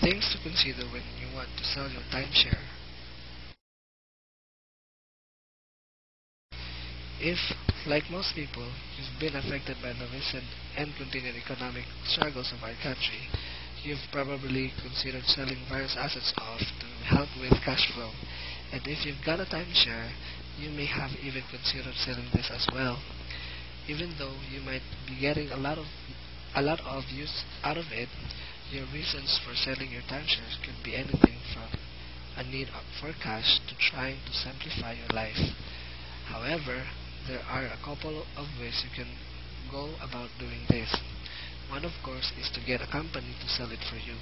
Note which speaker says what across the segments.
Speaker 1: Things to consider when you want to sell your timeshare. If, like most people, you've been affected by the recent and continued economic struggles of our country, you've probably considered selling various assets off to help with cash flow. And if you've got a timeshare, you may have even considered selling this as well. Even though you might be getting a lot of use out of it, your reasons for selling your timeshares could be anything from a need for cash to trying to simplify your life. However, there are a couple of ways you can go about doing this. One, of course, is to get a company to sell it for you.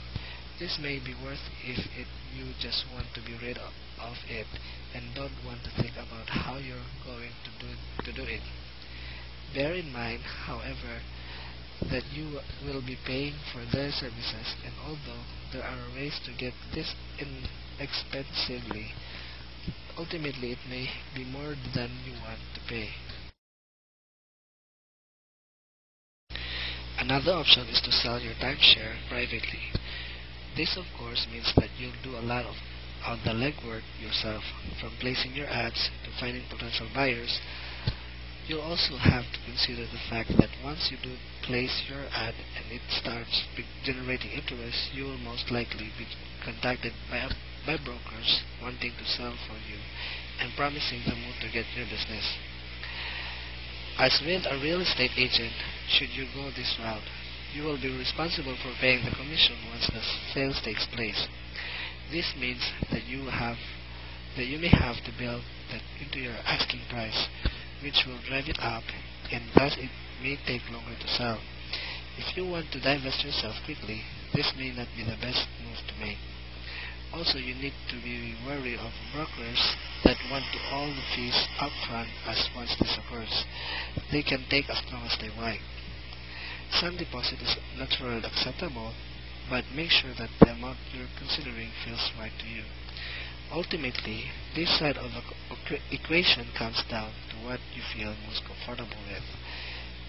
Speaker 1: This may be worth if you just want to be rid of it and don't want to think about how you're going to do it. Bear in mind, however, that you will be paying for their services, and although there are ways to get this inexpensively, ultimately it may be more than you want to pay. Another option is to sell your timeshare privately. This, of course, means that you'll do a lot of the legwork yourself, from placing your ads to finding potential buyers. You'll also have to consider the fact that once you do place your ad and it starts generating interest, you will most likely be contacted by brokers wanting to sell for you and promising the moon to get your business. As with a real estate agent, should you go this route, you will be responsible for paying the commission once the sales takes place. This means that you may have to build that into your asking price, which will drive it up, and thus it may take longer to sell. If you want to divest yourself quickly, this may not be the best move to make. Also, you need to be wary of brokers that want to all the fees upfront as once this occurs. They can take as long as they like. Some deposit is naturally acceptable, but make sure that the amount you're considering feels right to you. Ultimately, this side of the equation comes down to what you feel most comfortable with.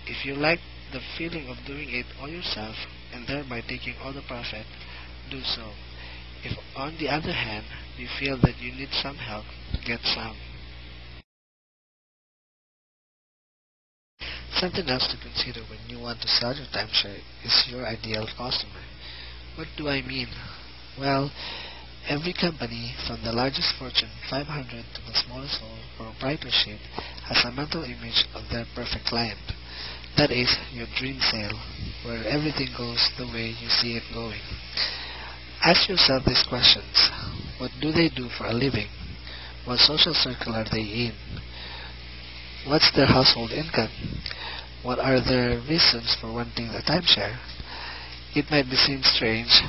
Speaker 1: If you like the feeling of doing it all yourself and thereby taking all the profit, do so. If, on the other hand, you feel that you need some help, get some. Something else to consider when you want to sell your timeshare is your ideal customer. What do I mean? Well, every company, from the largest Fortune 500 to the smallest sole proprietorship, has a mental image of their perfect client. That is your dream sale, where everything goes the way you see it going. Ask yourself these questions. What do they do for a living? What social circle are they in? What's their household income? What are their reasons for wanting a timeshare? It might seem strange,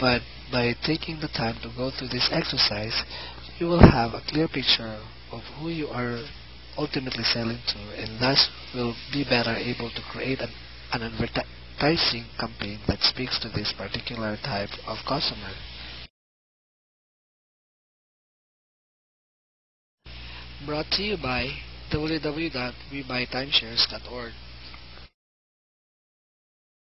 Speaker 1: but by taking the time to go through this exercise, you will have a clear picture of who you are ultimately selling to, and thus will be better able to create an advertising campaign that speaks to this particular type of customer. Brought to you by www.webuytimeshares.org.